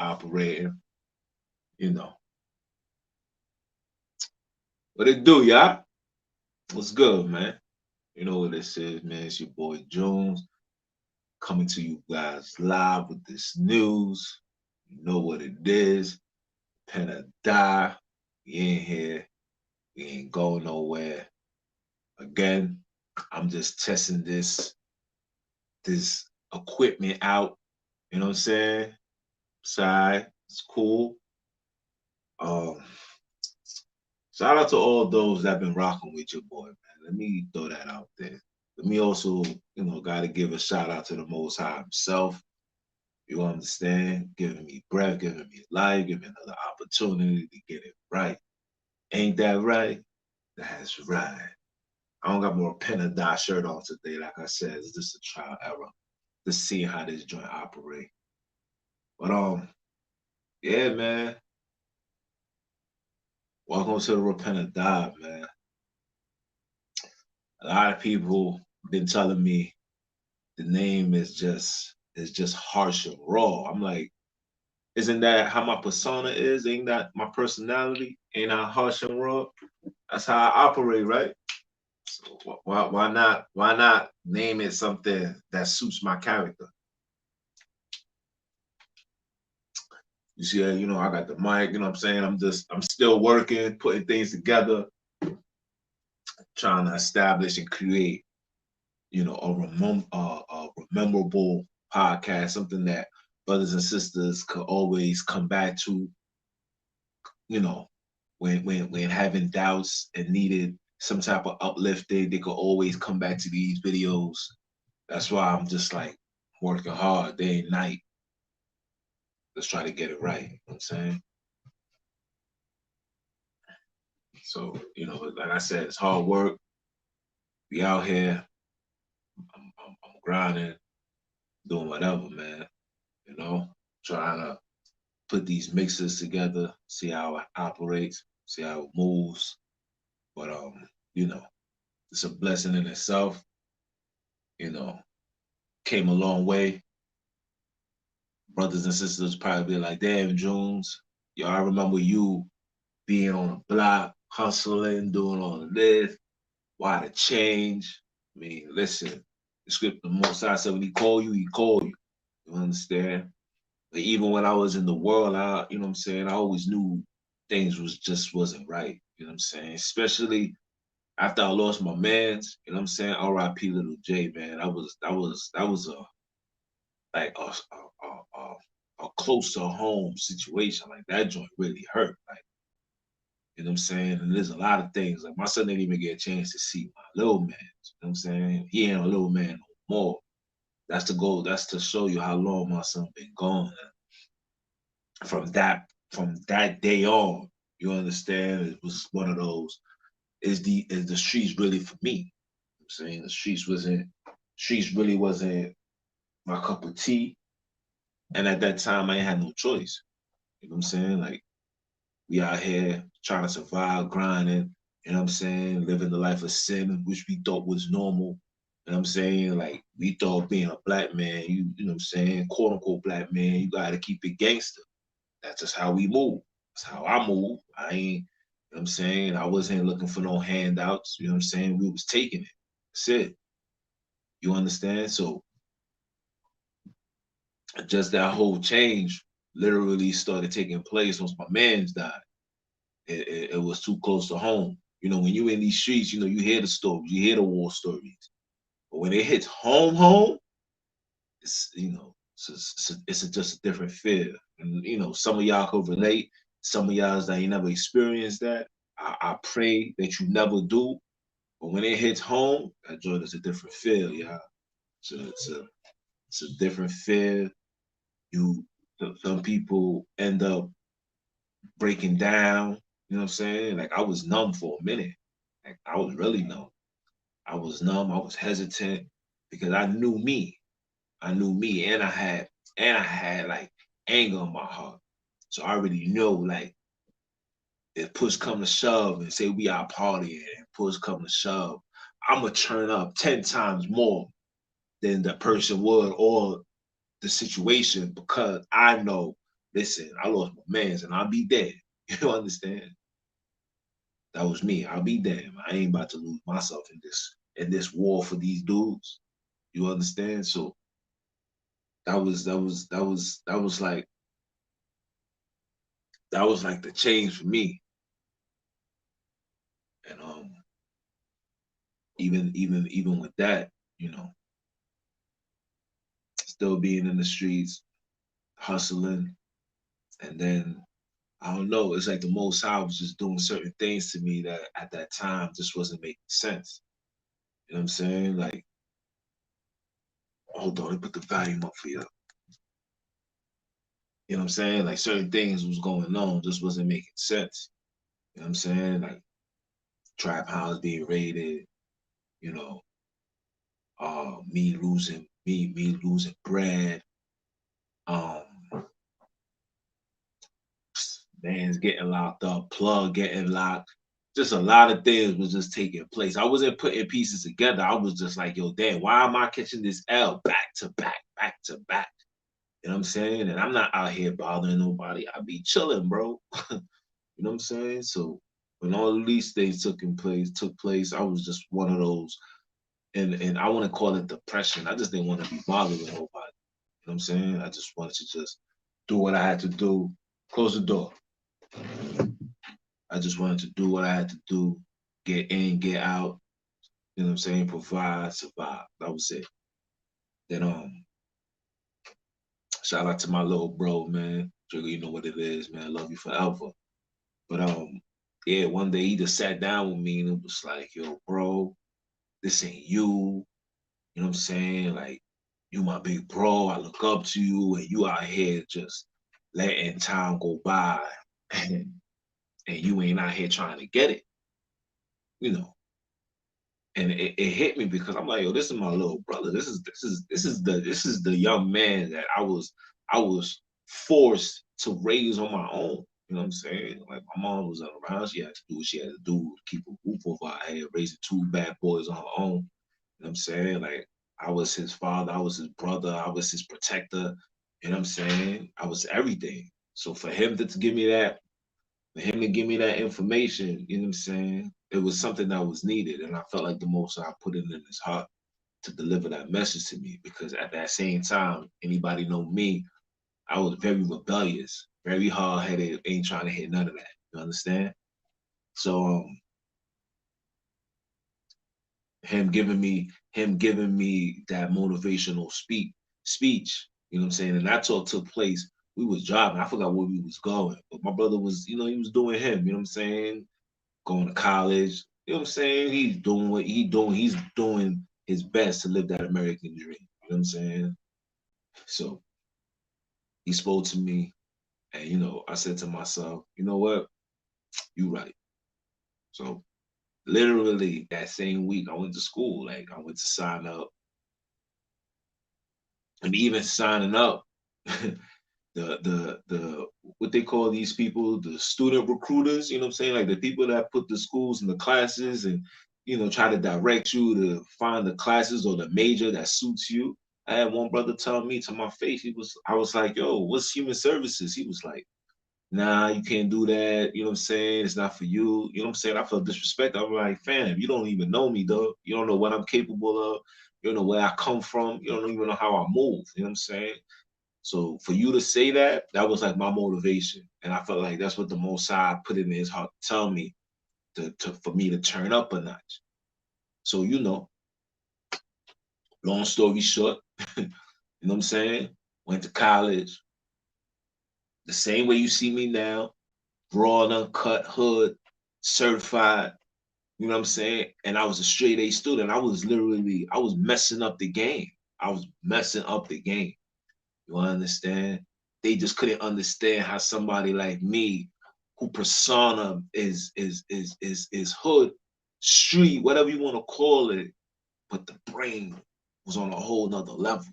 operating, you know. What it do, y'all? What's good, man? You know what this is, man. It's your boy Jones coming to you guys live with this news. You know what it is. Pen or die. We ain't here. We ain't going nowhere. Again, I'm just testing this equipment out. You know what I'm saying? Side, it's cool. Um, Shout out to all those that been rocking with your boy, man. Let me throw that out there. Let me also, gotta give a shout out to the Most High himself. You understand? Giving me breath, giving me life, giving me another opportunity to get it right. Ain't that right? That's right. I don't got more pen and dye shirt on today. Like I said, it's just a trial error to see how this joint operate. But yeah, man. Welcome to the Repent or Die, man. A lot of people been telling me the name is just harsh and raw. I'm like, isn't that how my persona is? Ain't that my personality? Ain't I harsh and raw? That's how I operate, right? So why not name it something that suits my character? You see, I got the mic, you know what I'm saying? I'm still working, putting things together, trying to establish and create, a rememberable podcast, something that brothers and sisters could always come back to, you know, when having doubts and needed some type of uplifting, they could always come back to these videos. That's why I'm just like working hard day and night. Let's try to get it right. You know what I'm saying? So, like I said, it's hard work. Be out here. I'm grinding, doing whatever, man. Trying to put these mixes together, see how it operates, see how it moves. But you know, it's a blessing in itself. You know, came a long way. Brothers and sisters probably be like, damn, Jones, yo, I remember you being on the block, hustling, doing all of this. Why the change? I mean, listen, the script, the most I said, when he call you, he call you. You understand? But even when I was in the world, what I'm saying, I always knew things wasn't right. You know what I'm saying? Especially after I lost my man's, you know what I'm saying? R.I.P. Little J, man. That was a like a close to home situation. Like that joint really hurt. Like, you know what I'm saying? And there's a lot of things. Like my son didn't even get a chance to see my little man. You know what I'm saying? He ain't a little man no more. That's the goal. That's to show you how long my son been gone. And from that day on, you understand? It was one of those. Is the streets really for me? You know what I'm saying the streets really wasn't my cup of tea. And at that time I ain't had no choice. You know what I'm saying? Like we out here trying to survive, grinding, you know what I'm saying, living the life of sin, which we thought was normal. You know what I'm saying? Like we thought being a black man, you know what I'm saying, quote unquote black man, you gotta keep it gangster. That's just how we move. That's how I move. I ain't, you know what I'm saying? I wasn't looking for no handouts. You know what I'm saying? We was taking it. That's it. You understand? So just that whole change literally started taking place once my man's died. It was too close to home. When you in these streets, you hear the stories, you hear the war stories. But when it hits home, it's just a different feel. And some of y'all could relate. Some of y'all that ain't never experienced that. I pray that you never do. But when it hits home, that joy is a different feel, y'all. It's a different feel. You Some people end up breaking down. You know what I'm saying? Like I was numb for a minute. Like I was really numb. I was numb. I was hesitant because I knew me. I knew me, and I had like anger in my heart. So I already know like if push come to shove and say we are partying and push come to shove, I'ma turn up 10 times more than the person would or the situation because I know listen, I lost my mans and I'll be dead. You understand? That was me. I'll be damned. I ain't about to lose myself in this war for these dudes. You understand? So that was like the change for me. And even with that, you know, still being in the streets, hustling, and then I don't know, it's like the Most High was just doing certain things to me that at that time just wasn't making sense. You know what I'm saying? Like, hold on, let me put the volume up for you. You know what I'm saying? Like certain things was going on, just wasn't making sense. You know what I'm saying? Like trap house being raided, you know, me losing bread, um, man's getting locked up, plug getting locked. Just a lot of things was just taking place. I wasn't putting pieces together. I was just like, yo, damn, why am I catching this L back to back, back to back? You know what I'm saying? And I'm not out here bothering nobody. I be chilling, bro. You know what I'm saying? So when all of these things took place, I was just one of those, and I want to call it depression. I just didn't want to be bothered with nobody. You know what I'm saying? I just wanted to just do what I had to do, close the door. I just wanted to do what I had to do, get in, get out, you know what I'm saying, provide, survive. That was it. Then shout out to my little bro, man. Trigger, you know what it is, man. I love you forever. But yeah, one day he just sat down with me and it was like, yo, bro, this ain't you. You know what I'm saying? Like, you my big bro. I look up to you, and you out here just letting time go by, and you ain't out here trying to get it. You know, and it hit me because I'm like, yo, this is my little brother. This is the young man that I was forced to raise on my own. You know what I'm saying? Like my mom was around, she had to do what she had to do to keep a roof over her head, raising two bad boys on her own. You know what I'm saying? Like I was his father, I was his brother, I was his protector. You know what I'm saying? I was everything. So for him to give me that, for him to give me that information, you know what I'm saying? It was something that was needed. And I felt like the most I put it in his heart to deliver that message to me. Because at that same time, anybody know me, I was very rebellious, very hard headed, ain't trying to hit none of that. You understand? So him giving me that motivational speech, you know what I'm saying? And that talk took place. We was driving. I forgot where we was going. But my brother was, you know, he was doing him, you know what I'm saying? Going to college. You know what I'm saying? He's doing what he doing. He's doing his best to live that American dream. You know what I'm saying? So he spoke to me, and you know, I said to myself, you know what? You right. So literally that same week, I went to school. Like I went to sign up, and even signing up, the what they call these people, the student recruiters, you know what I'm saying? Like the people that put the schools and the classes and you know try to direct you to find the classes or the major that suits you. I had one brother tell me to my face, I was like, yo, what's human services? He was like, nah, you can't do that. You know what I'm saying? It's not for you. You know what I'm saying? I felt disrespect. I'm like, fam, you don't even know me, though. You don't know what I'm capable of. You don't know where I come from. You don't even know how I move. You know what I'm saying? So for you to say that, that was like my motivation. And I felt like that's what the Most High put in his heart to tell me for me to turn up a notch. So, you know, long story short, you know what I'm saying? Went to college, the same way you see me now, raw and uncut hood, certified, you know what I'm saying? And I was a straight A student. I was messing up the game. I was messing up the game. You understand? They just couldn't understand how somebody like me, who persona is hood, street, whatever you want to call it, but the brain was on a whole nother level.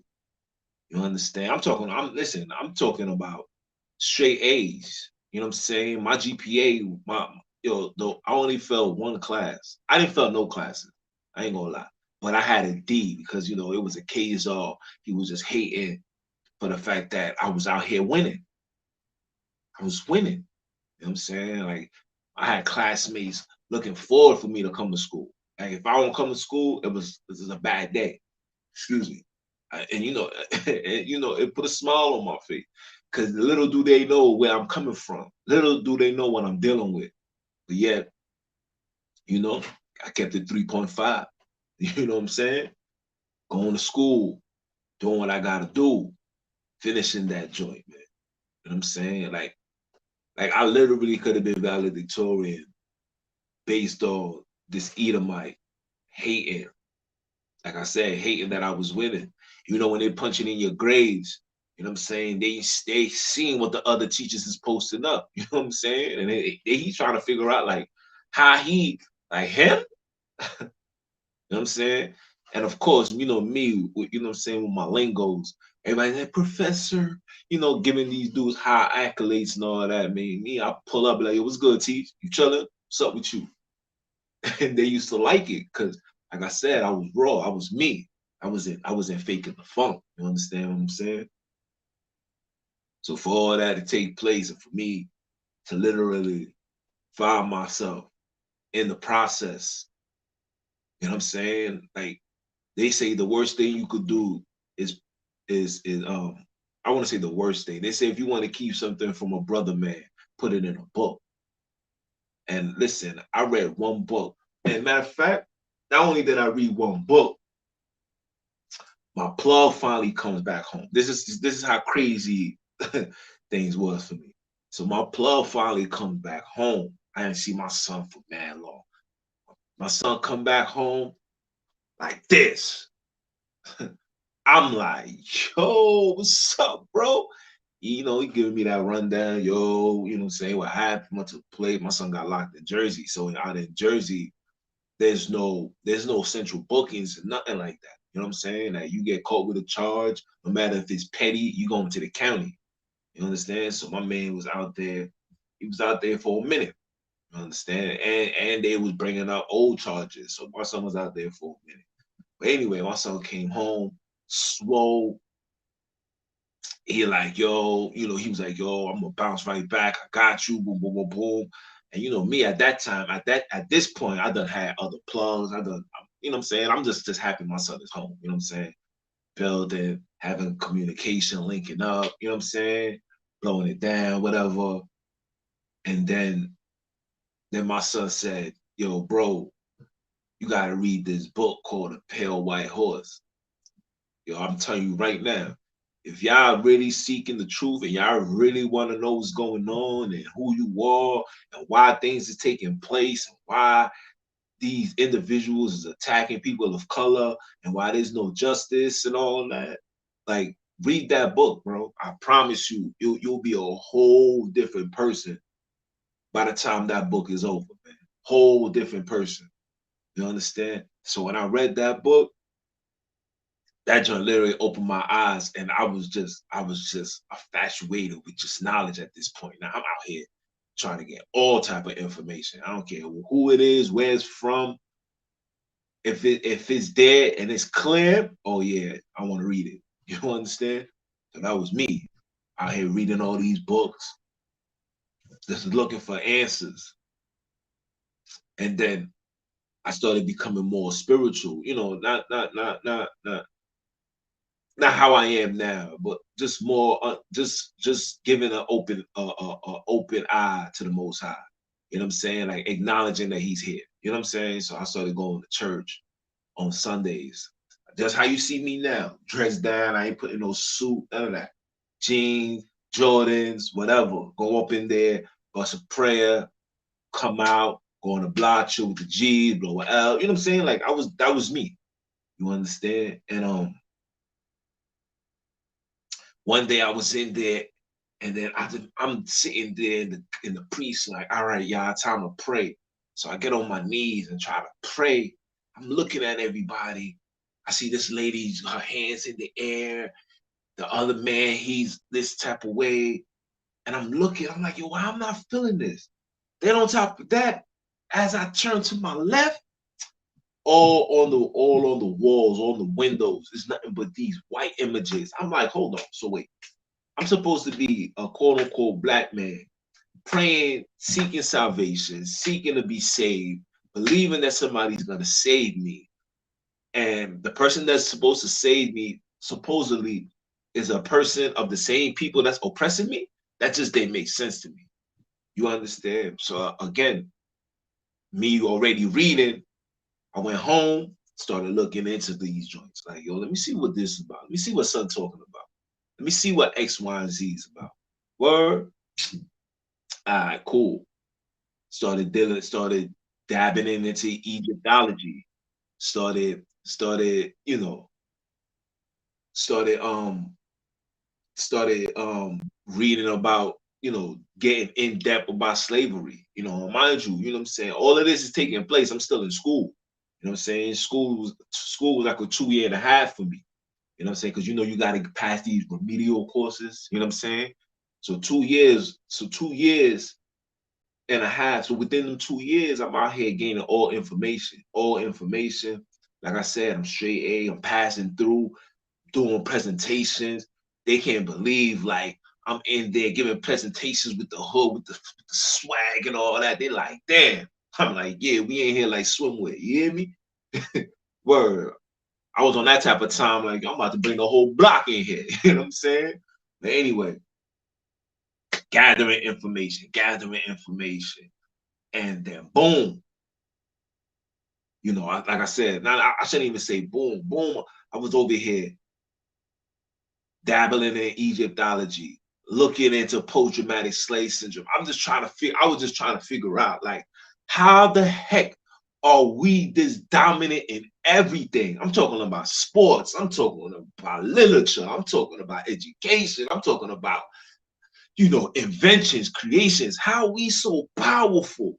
You understand? I'm talking about straight A's. You know what I'm saying? My GPA, I only failed one class. I didn't fail no classes. I ain't gonna lie. But I had a D because you know it was a case of he was just hating for the fact that I was out here winning. I was winning. You know what I'm saying? Like I had classmates looking forward for me to come to school. Like if I don't come to school, this is a bad day. Excuse me. And it put a smile on my face. Cause little do they know where I'm coming from. Little do they know what I'm dealing with. But yet, you know, I kept it 3.5. You know what I'm saying? Going to school, doing what I gotta do, finishing that joint, man. You know what I'm saying? Like I literally could have been valedictorian based on this Edomite hating. Like I said, hating that I was winning. You know, when they're punching in your grades, you know what I'm saying? They seeing what the other teachers is posting up. You know what I'm saying? And he's trying to figure out like how he like him. You know what I'm saying? And of course, you know me, you know what I'm saying, with my lingos, everybody like, Professor, you know, giving these dudes high accolades and all that. Me, I pull up like, yo, what's good, Teach? You chilling? What's up with you? And they used to like it because, like I said, I was raw. I was me. I wasn't faking the funk. You understand what I'm saying? So for all that to take place and for me to literally find myself in the process, you know what I'm saying? Like they say the worst thing you could do is I want to say the worst thing. They say if you want to keep something from a brother man, put it in a book. And listen, I read one book. And matter of fact, not only did I read one book, my plug finally comes back home. This is how crazy things was for me. So my plug finally comes back home. I didn't see my son for mad long. My son come back home like this. I'm like, yo, what's up, bro? You know, he giving me that rundown, yo, you know what I'm saying? What happened? Went to play. My son got locked in Jersey. So out in Jersey, there's no central bookings, nothing like that. You know what I'm saying? That you get caught with a charge, no matter if it's petty, you going to the county. You understand? So my man was out there. He was out there for a minute. You understand? And they was bringing up old charges. So my son was out there for a minute. But anyway, my son came home, swole. He like, yo, you know, he was like, yo, I'm gonna bounce right back. I got you, boom, boom, boom, boom. And you know, me at that time, at this point, I done had other plugs. You know what I'm saying? I'm just happy my son is home. You know what I'm saying? Building, having communication, linking up, you know what I'm saying? Blowing it down, whatever. And then my son said, yo, bro, you gotta read this book called A Pale White Horse. Yo, I'm telling you right now, if y'all really seeking the truth and y'all really want to know what's going on and who you are and why things is taking place and why these individuals is attacking people of color and why there's no justice and all that, like read that book, bro. I promise you, you'll be a whole different person by the time that book is over, man. Whole different person. You understand? So when I read that book, that joint literally opened my eyes, and I was just infatuated with just knowledge at this point. Now I'm out here trying to get all type of information. I don't care who it is, where it's from. If it's there and it's clear, oh yeah, I want to read it. You understand? So that was me out here reading all these books, just looking for answers. And then I started becoming more spiritual. You know, not how I am now, but just more, just giving an open eye to the Most High. You know what I'm saying? Like acknowledging that He's here. You know what I'm saying? So I started going to church on Sundays. Just how you see me now, dressed down. I ain't putting no suit, none of that. Jeans, Jordans, whatever. Go up in there, bust a prayer, come out, go on a block show with the G's, blow it out. You know what I'm saying? Like that was me. You understand? And one day I was in there, and then I'm sitting there in the priest, like, all right, y'all, time to pray. So I get on my knees and try to pray. I'm looking at everybody. I see this lady, her hands in the air. The other man, he's this type of way. And I'm looking, I'm like, yo, why I'm not feeling this? Then on top of that, as I turn to my left, all on the walls, on the windows, it's nothing but these white images. I'm like, hold on, so wait. I'm supposed to be a quote unquote black man, praying, seeking salvation, seeking to be saved, believing that somebody's gonna save me. And the person that's supposed to save me supposedly is a person of the same people that's oppressing me. That just didn't make sense to me. You understand? So again, me already reading, I went home, started looking into these joints. Like, yo, let me see what this is about. Let me see what son talking about. Let me see what X, Y, and Z is about. Word. All right, cool. Started dabbing into Egyptology. Started, started started reading about, getting in depth about slavery. Mind you, you know what I'm saying? All of this is taking place. I'm still in school. You know what I'm saying? School was like a 2 year and a half for me. You know what I'm saying? Because you got to pass these remedial courses. You know what I'm saying? So 2 years. So 2 years and a half. So within them 2 years, I'm out here gaining all information. All information. Like I said, I'm straight A. I'm passing through, doing presentations. They can't believe like I'm in there giving presentations with the hood, with the swag and all that. They like, damn. I'm like, yeah, we ain't here like swimwear. You hear me? Word. I was on that type of time, like I'm about to bring the whole block in here. You know what I'm saying? But anyway, gathering information, and then boom. Like I said, now I shouldn't even say boom, boom. I was over here dabbling in Egyptology, looking into post-traumatic slave syndrome. I was just trying to figure out, like, how the heck are we this dominant in everything? I'm talking about sports. I'm talking about literature. I'm talking about education. I'm talking about, inventions, creations. How are we so powerful,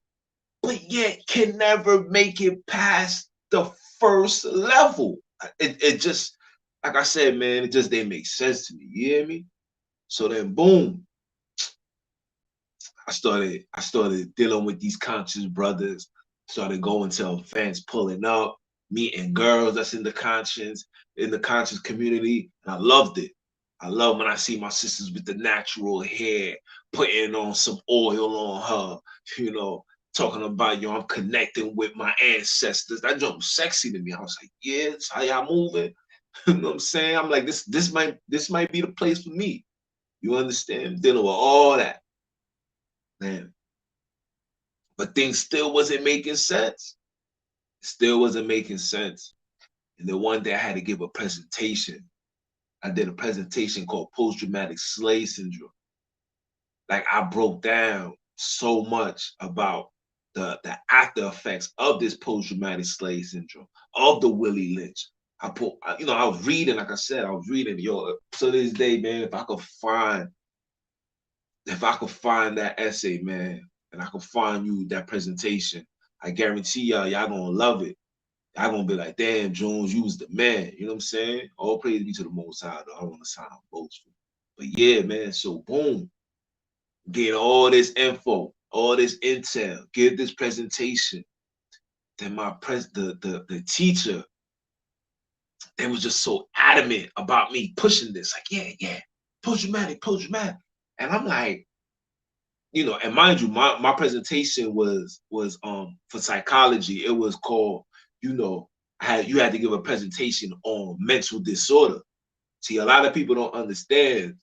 but yet can never make it past the first level? It just, like I said, man, it just didn't make sense to me. You hear me? So then, boom, I started dealing with these conscious brothers. Started going to events, pulling up, meeting girls that's in the conscious community, and I loved it. I love when I see my sisters with the natural hair, putting on some oil on her, talking about, I'm connecting with my ancestors. That joke was sexy to me. I was like, yeah, that's how y'all moving. You know what I'm saying? I'm like, this might be the place for me. You understand? Dealing with all that, man. But things still wasn't making sense. Still wasn't making sense. And then one day I had to give a presentation. I did a presentation called Post-Traumatic Slave Syndrome. Like, I broke down so much about the after effects of this post-traumatic slave syndrome, of the Willie Lynch. I was reading, like I said, yo, to this day, man, if I could find that essay, man, and I could find you that presentation, I guarantee y'all gonna love it. Y'all gonna be like, damn, Jones, you was the man. You know what I'm saying? All praise be to the Most High, though. I don't want to sound boastful. But yeah, man, so boom, get all this info, all this intel, give this presentation. Then the teacher, they was just so adamant about me pushing this. Like, yeah, post-traumatic. And I'm like, and mind you, my presentation was for psychology. It was called, you had to give a presentation on mental disorder. See, a lot of people don't understand,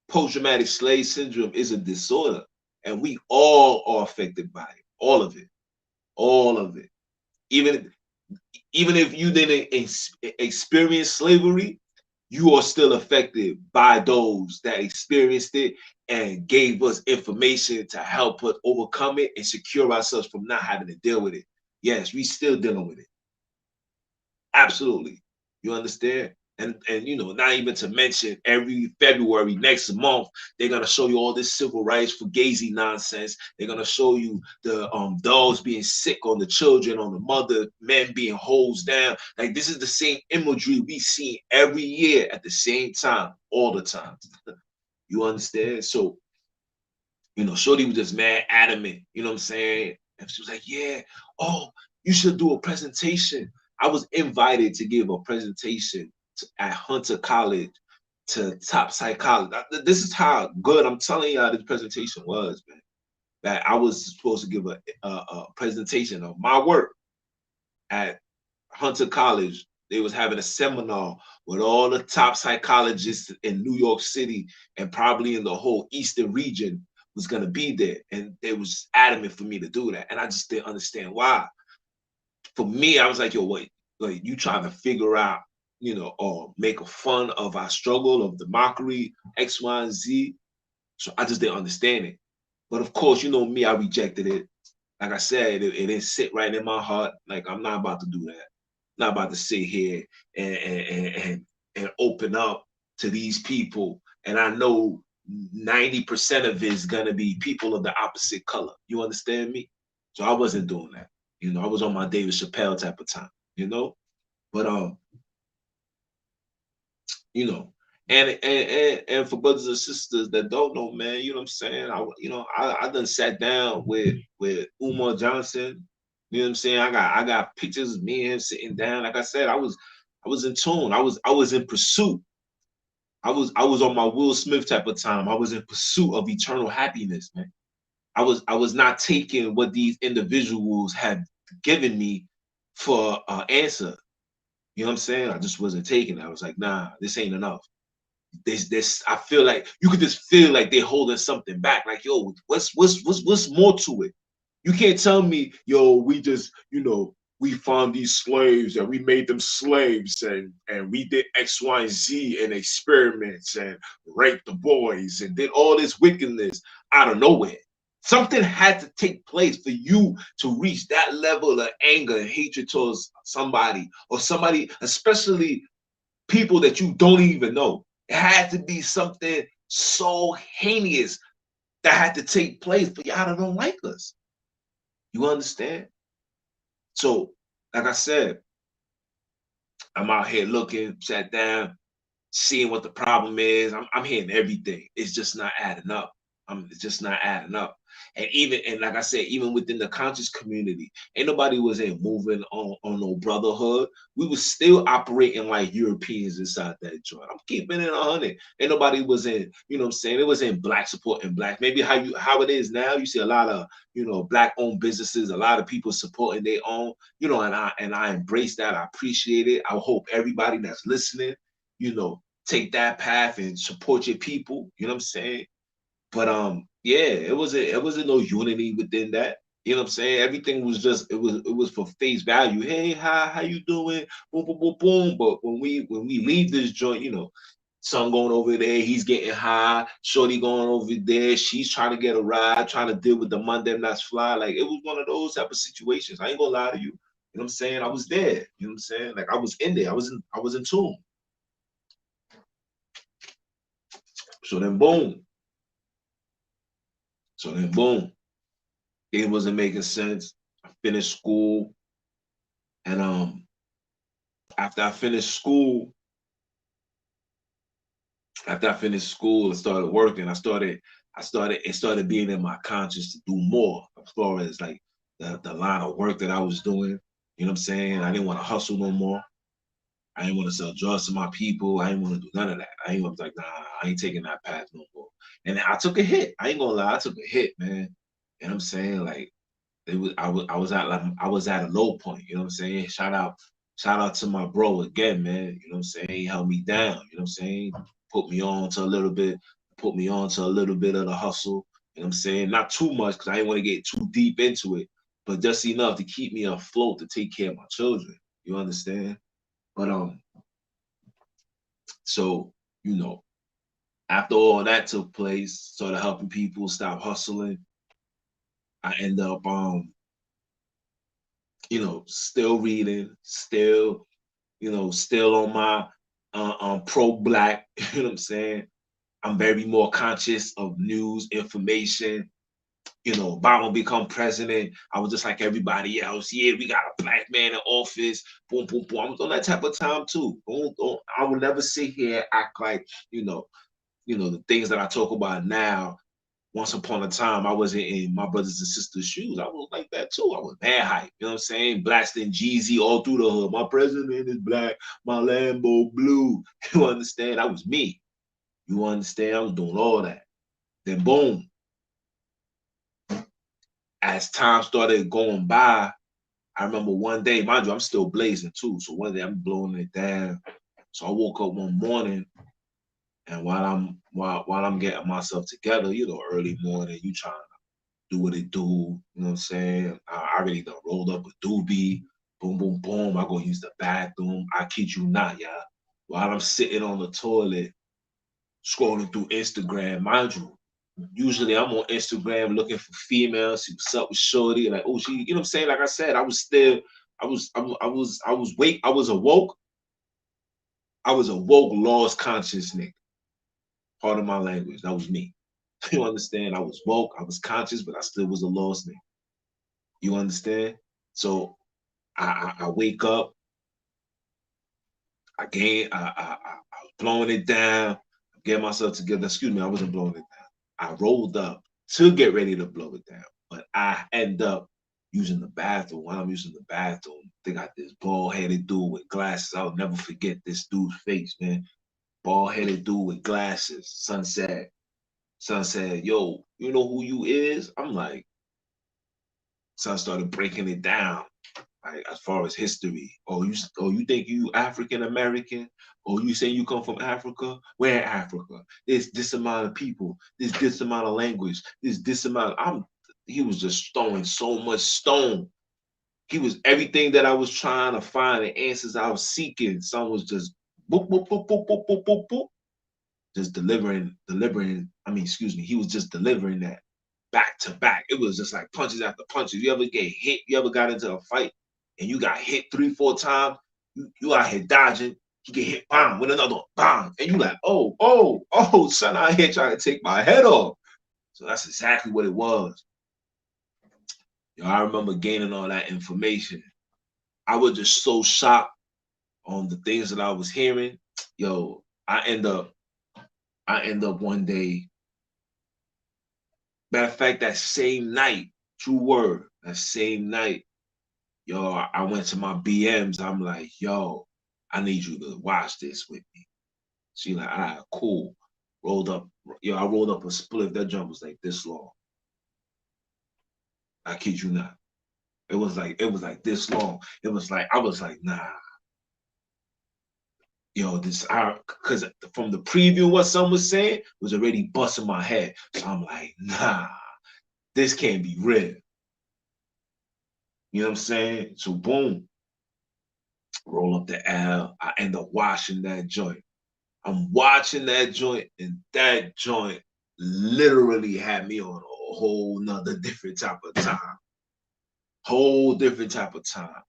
post-traumatic slave syndrome is a disorder, and we all are affected by it. All of it. All of it. Even if you didn't experience slavery, you are still affected by those that experienced it and gave us information to help us overcome it and secure ourselves from not having to deal with it. Yes, we still dealing with it. Absolutely. You understand? And not even to mention every February next month, they're gonna show you all this civil rights for Fugazi nonsense. They're gonna show you the dogs being sick on the children, on the mother, men being hosed down. Like, this is the same imagery we see every year at the same time, all the time. You understand? So, Shorty was just mad adamant, you know what I'm saying? And she was like, yeah, oh, you should do a presentation. I was invited to give a presentation at Hunter College to top psychology. This is how good I'm telling y'all this presentation was, man. That I was supposed to give a presentation of my work at Hunter College. They was having a seminar with all the top psychologists in New York City and probably in the whole Eastern region was gonna be there. And they was adamant for me to do that. And I just didn't understand why. For me, I was like, yo, wait, like you trying to figure out, or make a fun of our struggle, of the mockery, X, Y, and Z. So I just didn't understand it. But of course, you know me, I rejected it. Like I said, it didn't sit right in my heart. Like I'm not about to do that. Not about to sit here and open up to these people. And I know 90% of it is gonna be people of the opposite color. You understand me? So I wasn't doing that. I was on my David Chappelle type of time, But you know, and for brothers and sisters that don't know, man, you know what I'm saying? I done sat down with Umar Johnson. You know what I'm saying? I got pictures of me and him sitting down. Like I said, I was in tune. I was in pursuit. I was on my Will Smith type of time. I was in pursuit of eternal happiness, man. I was not taking what these individuals had given me for an answer. You know what I'm saying? I just wasn't taking it. I was like, nah, this ain't enough. This I feel like you could just feel like they're holding something back. Like, yo, what's more to it? You can't tell me, yo, we just, we found these slaves and we made them slaves and we did X, Y, and Z and experiments and raped the boys and did all this wickedness out of nowhere. Something had to take place for you to reach that level of anger and hatred towards somebody, or somebody, especially people that you don't even know. It had to be something so heinous that had to take place for y'all to don't like us. You understand? So, like I said, I'm out here looking, sat down, seeing what the problem is. I'm hearing everything. It's just not adding up. It's just not adding up. And like I said, even within the conscious community, ain't nobody was in moving on no brotherhood. We was still operating like Europeans inside that joint. I'm keeping it 100. Ain't nobody was in, you know what I'm saying? It was in black supporting black. Maybe how it is now. You see a lot of, black owned businesses, a lot of people supporting their own, and I embrace that. I appreciate it. I hope everybody that's listening, take that path and support your people. You know what I'm saying? But yeah, it wasn't no unity within that. You know what I'm saying? Everything was just it was for face value. Hey, hi, how you doing? Boom, boom, boom, boom. But when we leave this joint, son going over there, he's getting high. Shorty going over there, she's trying to get a ride, trying to deal with the Monday that's fly. Like it was one of those type of situations. I ain't gonna lie to you. You know what I'm saying? I was there. You know what I'm saying? Like I was in there. I was in tune. So then boom. So then boom. It wasn't making sense. I finished school, and after I finished school, I started working. It started being in my conscience to do more as far as like the line of work that I was doing. You know what I'm saying? I didn't want to hustle no more. I didn't want to sell drugs to my people. I didn't want to do none of that. I ain't was like, nah, I ain't taking that path no more. And I took a hit. I ain't gonna lie, I took a hit, man. You know what I'm saying? Like I was at a low point, you know what I'm saying? Shout out to my bro again, man. You know what I'm saying? He held me down, you know what I'm saying? Put me on to a little bit, put me on to a little bit of the hustle, you know what I'm saying? Not too much because I didn't want to get too deep into it, but just enough to keep me afloat to take care of my children. You understand? But so, you know, after all that took place, started helping people stop hustling. I end up still reading, still on my pro-black, you know what I'm saying? I'm very more conscious of news, information. Obama become president. I was just like everybody else. Yeah, we got a black man in office. Boom, boom, boom. I was on that type of time too. I will never sit here and act like, the things that I talk about now. Once upon a time, I wasn't in my brothers and sisters' shoes. I was like that too. I was mad hype. You know what I'm saying? Blasting Jeezy all through the hood. My president is black. My Lambo blue. You understand? That was me. You understand? I was doing all that. Then boom, as time started going by, I remember one day, mind you, I'm still blazing too. So one day I'm blowing it down. So I woke up one morning, and while I'm getting myself together, early morning, you trying to do what it do, you know what I'm saying? I already done rolled up a doobie, boom, boom, boom. I go use the bathroom. I kid you not, y'all. While I'm sitting on the toilet, scrolling through Instagram, mind you. Usually I'm on Instagram looking for females, see what's up with Shorty, like, oh, she, you know what I'm saying? Like I said, I was awoke. I was awoke, lost conscious nigga. Part of my language. That was me. You understand? I was woke, I was conscious, but I still was a lost nigga. You understand? So I wake up, I was blowing it down, get myself together. Excuse me, I wasn't blowing it down. I rolled up to get ready to blow it down, but I end up using the bathroom. While I'm using the bathroom, they got this bald-headed dude with glasses. I'll never forget this dude's face, man. Bald-headed dude with glasses. Son said, yo, you know who you is? I'm like, son started breaking it down. Like, as far as history. You think you African American? Or you say you come from Africa? Where in Africa? There's this amount of people, there's this amount of language, there's this amount. He was just throwing so much stone. He was everything that I was trying to find, the answers I was seeking. Some was just boop, boop, boop, boop, boop, boop, boop, boop. Just delivering. I mean, excuse me, he was just delivering that back to back. It was just like punches after punches. You ever get hit? You ever got into a fight and you got hit 3, 4 times? You out here dodging. You get hit, bang, with another bang, and you like, oh, son out here trying to take my head off. So that's exactly what it was. Yo, I remember gaining all that information. I was just so shocked on the things that I was hearing. Yo, I end up one day. Matter of fact, that same night, true word, that same night, yo, I went to my BMs. I'm like, yo, I need you to watch this with me. She like, all right, cool. Rolled up, yo, I rolled up a split. That jump was like this long. I kid you not. It was like this long. It was like, I was like, nah. Yo, because from the preview, what some was saying was already busting my head. So I'm like, nah, this can't be real. You know what I'm saying? So boom, roll up the L. I end up watching that joint. I'm watching that joint, and that joint literally had me on a whole nother different type of time. Whole different type of time.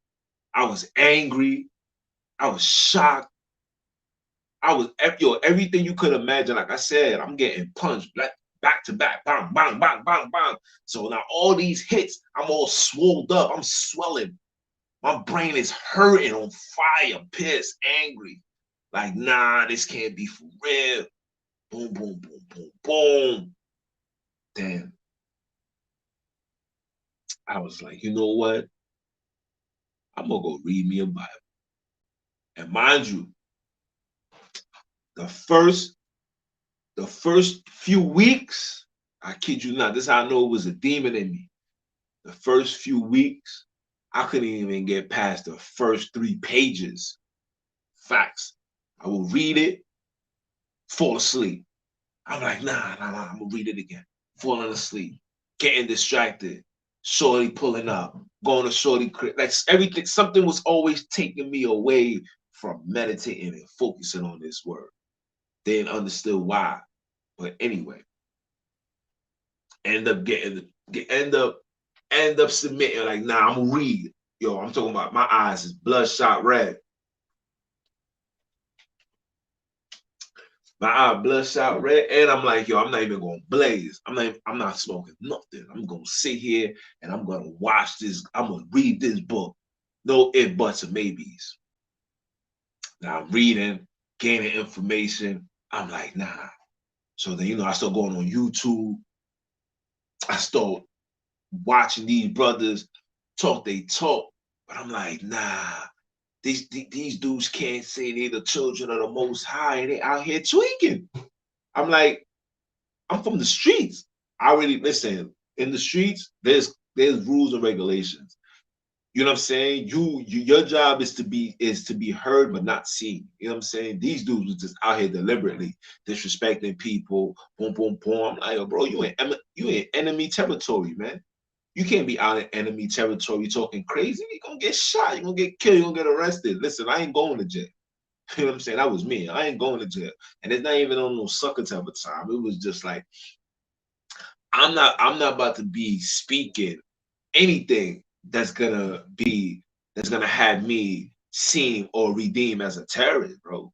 I was angry. I was shocked. I was everything you could imagine. Like I said, I'm getting punched back to back, bang, bang, bang, bang, bang. So now all these hits, I'm all swolled up. I'm swelling. My brain is hurting, on fire, pissed, angry. Like, nah, this can't be for real. Boom, boom, boom, boom, boom. Then I was like, you know what? I'm gonna go read me a Bible. And mind you, the first few weeks, I kid you not, this is how I know it was a demon in me. The first few weeks, I couldn't even get past the first 3 pages. Facts. I will read it, fall asleep. I'm like, nah, I'm gonna read it again. Falling asleep, getting distracted, Shorty pulling up, going to Shorty crib. Like everything, something was always taking me away from meditating and focusing on this word. They didn't understand why. But anyway, end up getting end up submitting, like, nah, I'm gonna read. Yo, I'm talking about my eyes is bloodshot red. My eye bloodshot red, and I'm like, yo, I'm not even gonna blaze. I'm not smoking nothing. I'm gonna sit here and I'm gonna watch this. I'm gonna read this book. No ifs, buts, or maybes. Now I'm reading, gaining information. I'm like, nah. So then, I start going on YouTube. I start watching these brothers talk. They talk, but I'm like, nah. These dudes can't say they're the children of the Most High. They out here tweaking. I'm like, I'm from the streets. I already listen. In the streets, there's rules and regulations. You know what I'm saying? Your job is to be heard but not seen. You know what I'm saying? These dudes was just out here deliberately disrespecting people. Boom, boom, boom. I'm like, yo, bro, you in enemy territory, man. You can't be out in enemy territory talking crazy. You're gonna get shot. You're gonna get killed. You're gonna get arrested. Listen, I ain't going to jail. You know what I'm saying? That was me. I ain't going to jail. And it's not even on no sucker type of time. It was just like, I'm not about to be speaking anything that's gonna have me seen or redeemed as a terrorist, bro.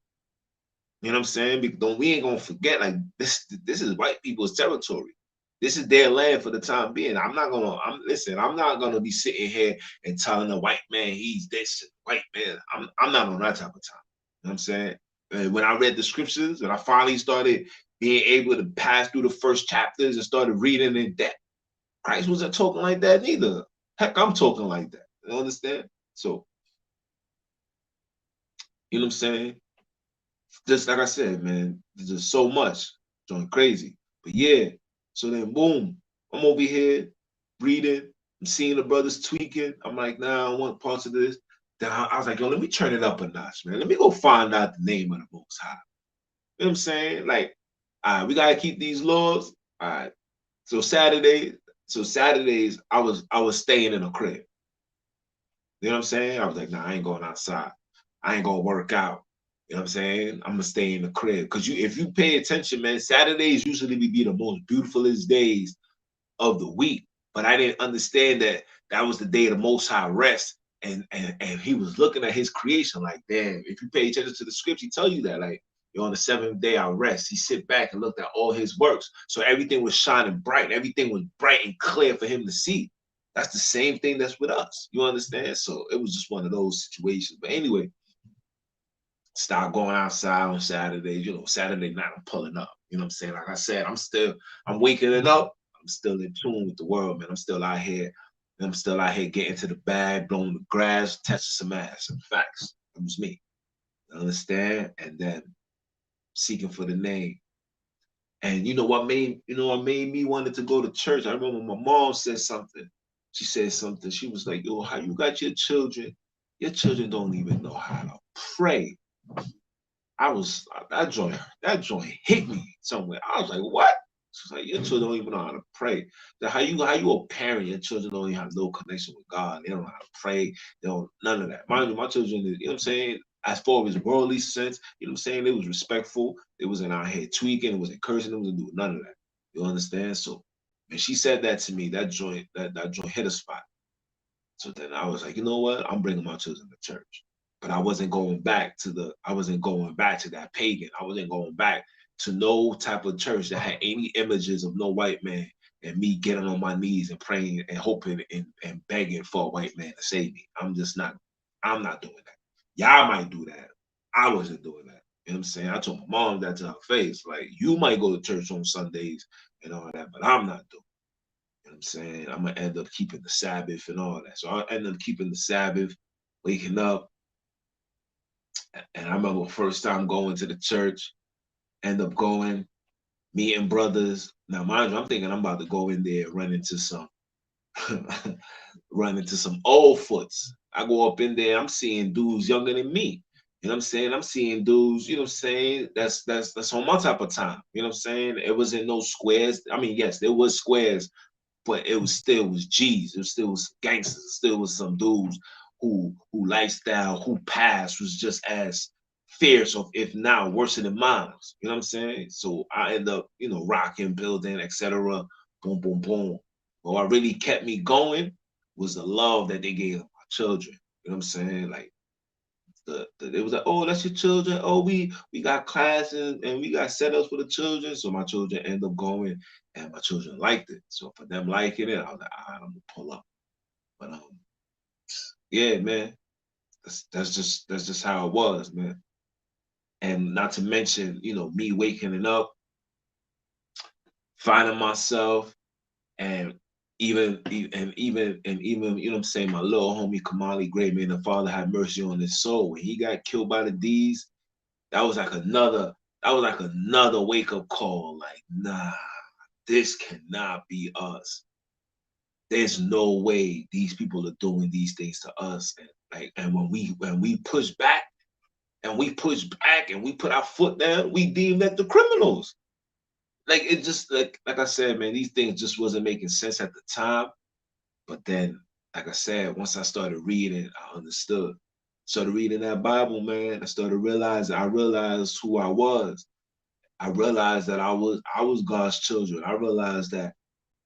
You know what I'm saying? Because we ain't gonna forget, like this is white people's territory. This is their land for the time being. I'm not gonna be sitting here and telling a white man he's this white man. I'm not on that type of time. You know what I'm saying? And when I read the scriptures and I finally started being able to pass through the first chapters and started reading in depth, Christ wasn't talking like that neither. Heck, I'm talking like that. You understand? So, you know what I'm saying? Just like I said, man, there's just so much going crazy. But yeah, so then boom, I'm over here reading, I'm seeing the brothers tweaking. I'm like, nah, I want parts of this. Then I was like, yo, let me turn it up a notch, man. Let me go find out the name of the Most High. You know what I'm saying? Like, all right, we gotta keep these laws. All right. So Saturdays, I was staying in a crib. You know what I'm saying? I was like, nah, I ain't going outside. I ain't gonna work out. You know what I'm saying? I'm gonna stay in the crib. Cause if you pay attention, man, Saturdays usually be the most beautifulest days of the week. But I didn't understand that that was the day of the Most High rest. And he was looking at his creation like, damn, if you pay attention to the scripts, he tell you that, like, you're on the seventh day I rest. He sit back and looked at all his works. So everything was shining bright. Everything was bright and clear for him to see. That's the same thing that's with us. You understand? So it was just one of those situations. But anyway, start going outside on Saturdays. You know, Saturday night I'm pulling up. You know what I'm saying? Like I said, I'm waking it up. I'm still in tune with the world, man. I'm still out here. I'm still out here getting to the bag, blowing the grass, touching some ass. And facts. It was me. You understand? And then seeking for the name. And you know what made me wanted to go to church. I remember my mom said something. She said something. She was like, yo, how you got your children? Your children don't even know how to pray. I was that joint hit me somewhere. I was like, what? She's like, your children don't even know how to pray. So how you a parent? Your children don't even have no connection with God. They don't know how to pray. They don't none of that. Mind you, my children, you know what I'm saying? As far as worldly sense, you know what I'm saying? It was respectful. It wasn't out here tweaking. It wasn't cursing. It wasn't doing none of that. You understand? So when she said that to me, that joint hit a spot. So then I was like, you know what? I'm bringing my children to church. But I wasn't going back to that pagan. I wasn't going back to no type of church that had any images of no white man and me getting on my knees and praying and hoping and begging for a white man to save me. I'm not doing that. Y'all might do that. I wasn't doing that. You know what I'm saying? I told my mom that to her face. Like, you might go to church on Sundays and all that, but I'm not doing it. You know what I'm saying? I'm gonna end up keeping the Sabbath and all that. So I end up keeping the Sabbath, waking up, and I remember first time going to the church, end up going, meeting brothers. Now, mind you, I'm thinking I'm about to go in there, run into some, run into some old foots. I go up in there, I'm seeing dudes younger than me. You know what I'm saying? I'm seeing dudes, you know what I'm saying? That's on my type of time. You know what I'm saying? It wasn't no squares. I mean, yes, there was squares, but it was G's. It still was gangsters. It still was some dudes who lifestyle, who past was just as fierce, or if not worse than mine. You know what I'm saying? So I end up, rocking, building, etc. Boom, boom, boom. But what really kept me going was the love that they gave my children. You know what I'm saying? Like it was like, oh, that's your children. Oh, we got classes and we got setups for the children. So my children end up going, and my children liked it. So for them liking it, I was like, all right, I'm gonna pull up. But yeah, man, that's just how it was, man. And not to mention, me waking up, finding myself, and even, you know what I'm saying, my little homie Kamali Gray, man, the Father had mercy on his soul. When he got killed by the D's, that was like another That was like another wake up call. Like, nah, this cannot be us. There's no way these people are doing these things to us. And like, and when we push back and we push back and we put our foot down, we deem that the criminals. Like it just like I said, man, these things just wasn't making sense at the time. But then, like I said, once I started reading, I understood. Started reading that Bible, man. I realized who I was. I realized that I was God's children. I realized that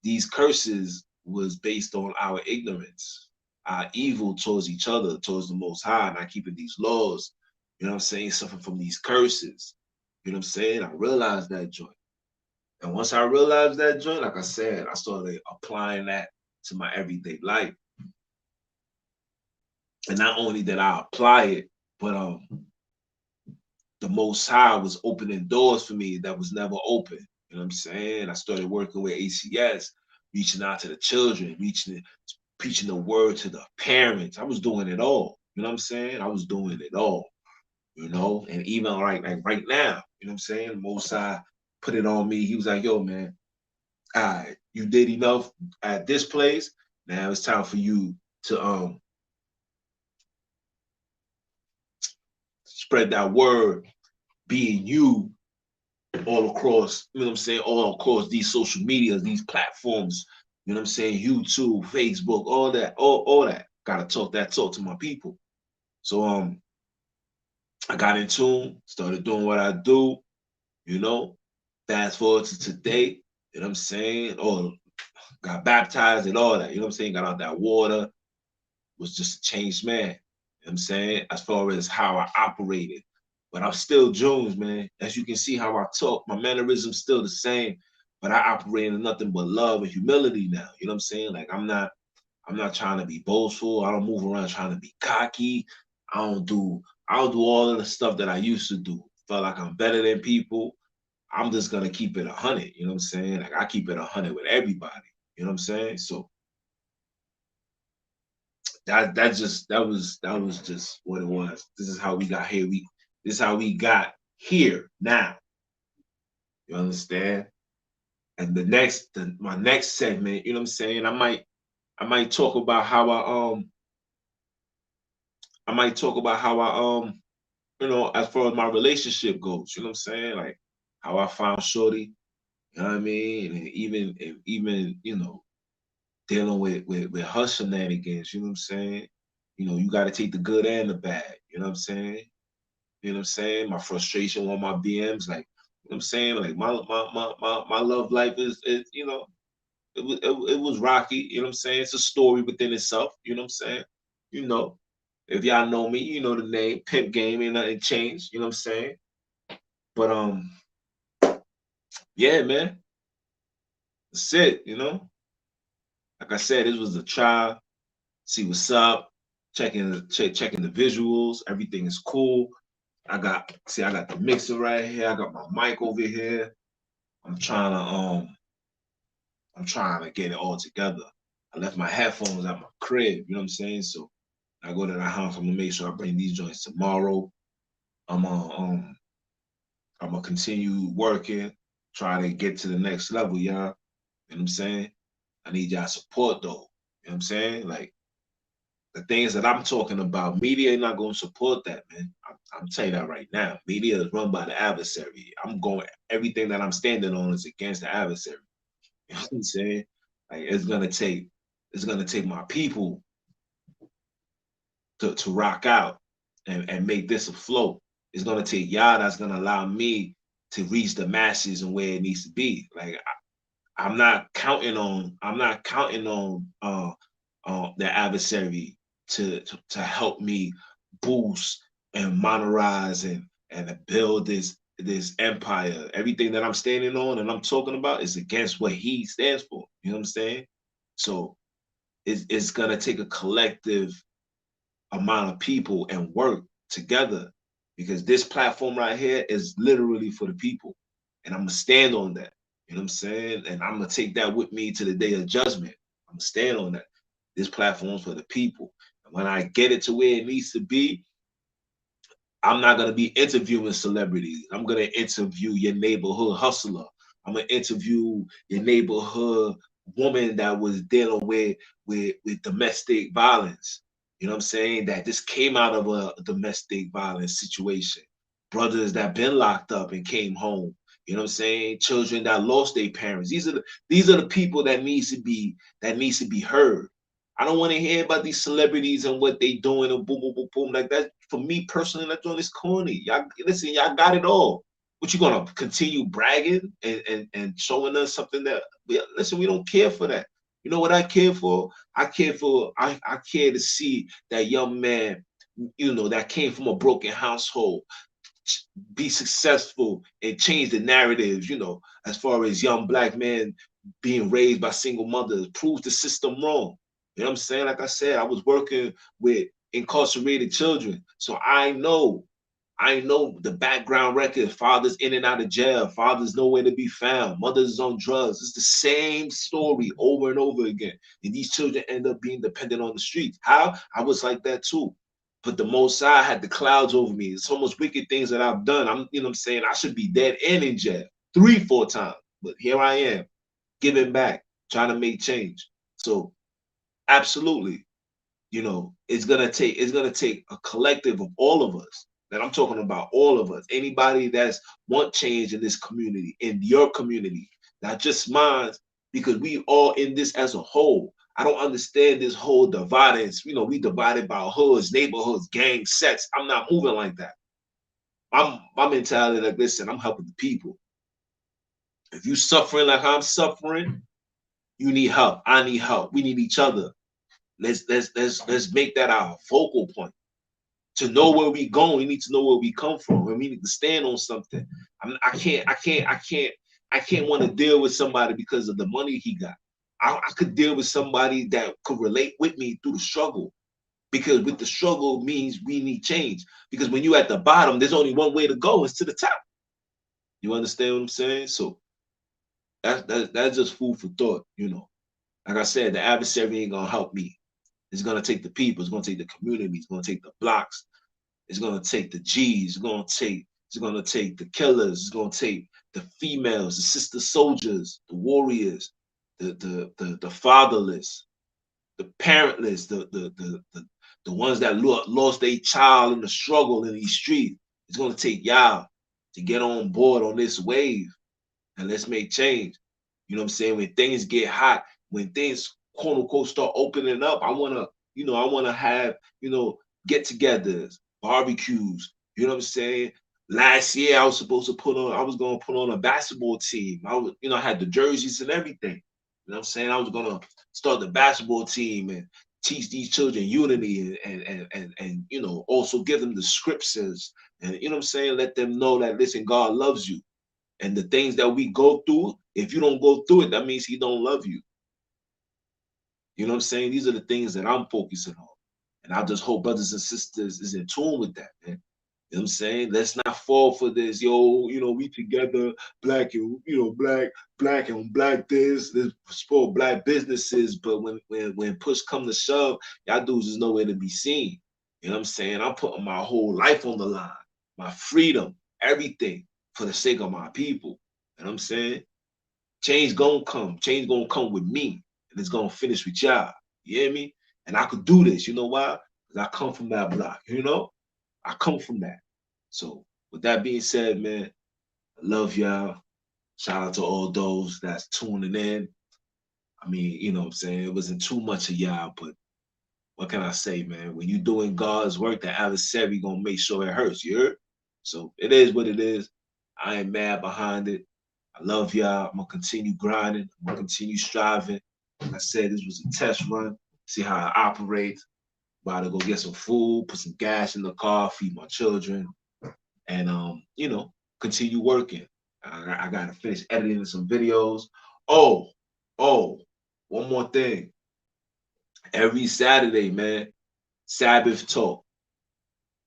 these curses was based on our ignorance, our evil towards each other, towards the Most High, not keeping these laws. You know what I'm saying? Suffering from these curses. You know what I'm saying? I realized that joint. And once I realized that joint, like I said, I started applying that to my everyday life. And not only did I apply it, but the Most High was opening doors for me that was never open. You know what I'm saying? I started working with ACS, reaching out to the children, preaching the word to the parents. I was doing it all. You know what I'm saying? I was doing it all. You know, and even like right now, you know what I'm saying? The Most High put it on me. He was like, "Yo, man, all right, you did enough at this place. Now it's time for you to spread that word, being you all across, you know what I'm saying, all across these social medias, these platforms, you know what I'm saying, YouTube, Facebook, all that. Gotta talk to my people." So I got in tune, started doing what I do, you know. Fast forward to today, you know what I'm saying? Or got baptized and all that, you know what I'm saying? Got out that water, was just a changed man. You know what I'm saying? As far as how I operated. But I'm still Jones, man. As you can see how I talk, my mannerisms still the same. But I operate in nothing but love and humility now. You know what I'm saying? Like I'm not trying to be boastful. I don't move around trying to be cocky. I don't do I don't do all of the stuff that I used to do. Felt like I'm better than people. I'm just gonna keep it 100. You know what I'm saying? Like I keep it 100 with everybody. You know what I'm saying? So that was just what it was. This is how we got here. This is how we got here now. You understand? And my next segment, you know what I'm saying? I might talk about how I might talk about how as far as my relationship goes, you know what I'm saying? Like how I found Shorty, you know what I mean? And even, dealing with her shenanigans, you know what I'm saying? You gotta take the good and the bad, you know what I'm saying? You know what I'm saying? My frustration on my BMs, like, you know what I'm saying? Like my love life is it was rocky, you know what I'm saying? It's a story within itself, you know what I'm saying? You know, if y'all know me, you know the name, Pimp Game, ain't nothing changed, you know what I'm saying? But yeah, man, that's it, you know? Like I said, this was a trial, see what's up, checking the visuals, everything is cool. I got the mixer right here, I got my mic over here. I'm trying to get it all together. I left my headphones at my crib, you know what I'm saying? So I go to the house, I'm gonna make sure I bring these joints tomorrow. I'm gonna I'm gonna continue working, try to get to the next level, y'all. You know what I'm saying? I need y'all support though. You know what I'm saying? Like the things that I'm talking about, media ain't not gonna support that, man. I'm telling you that right now. Media is run by the adversary. Everything that I'm standing on is against the adversary. You know what I'm saying? Like it's gonna take my people to rock out and make this a flow. It's gonna take y'all that's gonna allow me to reach the masses and where it needs to be. Like I'm not counting on the adversary to help me boost and monetize and build this empire. Everything that I'm standing on and I'm talking about is against what he stands for. You know what I'm saying? So it's gonna take a collective amount of people and work together because this platform right here is literally for the people. And I'm gonna stand on that. You know what I'm saying? And I'm gonna take that with me to the day of judgment. I'm gonna stand on that. This platform's for the people. And when I get it to where it needs to be, I'm not gonna be interviewing celebrities. I'm gonna interview your neighborhood hustler. I'm gonna interview your neighborhood woman that was dealing with domestic violence. You know what I'm saying? That just came out of a domestic violence situation. Brothers that been locked up and came home. You know what I'm saying? Children that lost their parents. These are the people that needs to be heard. I don't want to hear about these celebrities and what they doing and boom, boom, boom, boom. Like that, for me personally, that joint is corny. Y'all listen, y'all got it all. But you gonna continue bragging and showing us something that listen, we don't care for that. You know what I care for? I care to see that young man, that came from a broken household be successful and change the narratives, as far as young black men being raised by single mothers, prove the system wrong. You know what I'm saying? Like I said, I was working with incarcerated children. So I know the background record, fathers in and out of jail, fathers nowhere to be found, mothers on drugs. It's the same story over and over again. And these children end up being dependent on the streets. How? I was like that too. But the most I had the clouds over me. It's almost wicked things that I've done. I'm saying? I should be dead and in jail 3, 4 times. But here I am, giving back, trying to make change. So absolutely, it's gonna take a collective of all of us. That I'm talking about all of us. Anybody that's want change in this community, in your community, not just mine, because we all in this as a whole. I don't understand this whole dividance. We divided by hoods, neighborhoods, gang sets. I'm not moving like that. My mentality like, listen, I'm helping the people. If you suffering like I'm suffering, you need help. I need help. We need each other. Let's make that our focal point. To know where we going, we need to know where we come from, and we need to stand on something. I can't want to deal with somebody because of the money he got. I could deal with somebody that could relate with me through the struggle, because with the struggle means we need change. Because when you at the bottom, there's only one way to go, it's to the top. You understand what I'm saying? So that's just food for thought. Like I said, the adversary ain't gonna help me. It's gonna take the people. It's gonna take the community. It's gonna take the blocks. It's gonna take the G's. It's gonna take the killers. It's gonna take the females, the sister soldiers, the warriors, the fatherless, the parentless, the ones that lost their child in the struggle in these streets. It's gonna take y'all to get on board on this wave, and let's make change. You know what I'm saying? When things get hot, when things quote unquote start opening up, I wanna have, get-togethers, barbecues. You know what I'm saying? Last year I was gonna put on a basketball team. I had the jerseys and everything. You know what I'm saying? I was gonna start the basketball team and teach these children unity and also give them the scriptures and what I'm saying, let them know that listen, God loves you. And the things that we go through, if you don't go through it, that means he don't love you. You know what I'm saying? These are the things that I'm focusing on. And I just hope brothers and sisters is in tune with that, man. You know what I'm saying? Let's not fall for this, we together, black and black and black this support black businesses, but when push come to shove, y'all dudes is nowhere to be seen. You know what I'm saying? I'm putting my whole life on the line, my freedom, everything for the sake of my people. You know what I'm saying? Change gonna come. Change gonna come with me, and it's gonna finish with y'all. You hear me? And I could do this. You know why? Because I come from that block. I come from that. So with that being said, man, I love y'all. Shout out to all those that's tuning in. I mean, you know what I'm saying? It wasn't too much of y'all, but what can I say, man? When you doing God's work, the adversary gonna make sure it hurts. You heard? So it is what it is. I ain't mad behind it. I love y'all. I'm gonna continue grinding. I'm gonna continue striving. Like I said, this was a test run. See how it operates. About to go get some food, put some gas in the car, feed my children, and continue working. I gotta finish editing some videos. Oh, oh, one more thing. Every Saturday, man, Sabbath talk.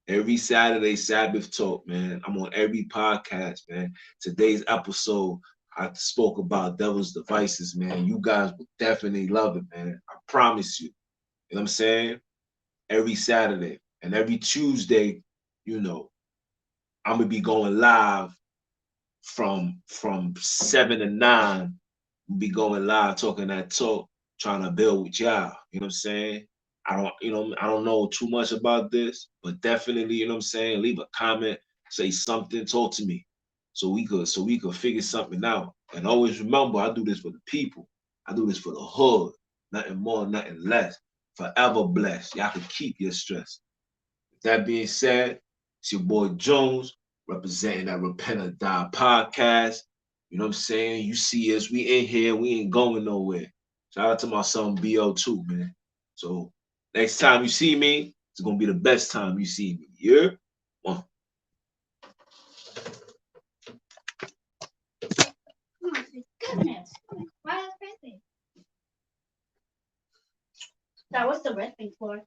Every Saturday, Sabbath talk, man. I'm on every podcast, man. Today's episode, I spoke about devil's devices, man. You guys will definitely love it, man. I promise you. You know what I'm saying? Every Saturday and every Tuesday, you know, I'm gonna be going live from 7 to 9. We'll be going live talking that talk, trying to build with y'all. You know what I'm saying? I don't know too much about this, but definitely, you know what I'm saying, leave a comment, say something, talk to me. So we could figure something out. And always remember, I do this for the people. I do this for the hood. Nothing more, nothing less. Forever blessed. Y'all can keep your stress. With that being said, it's your boy Jones representing that Repent or Die podcast. You know what I'm saying? You see us, we in here, we ain't going nowhere. Shout out to my son BO2, man. So next time you see me, it's gonna be the best time you see me. Yeah? One. Oh my goodness. Why is it? That was the red thing for.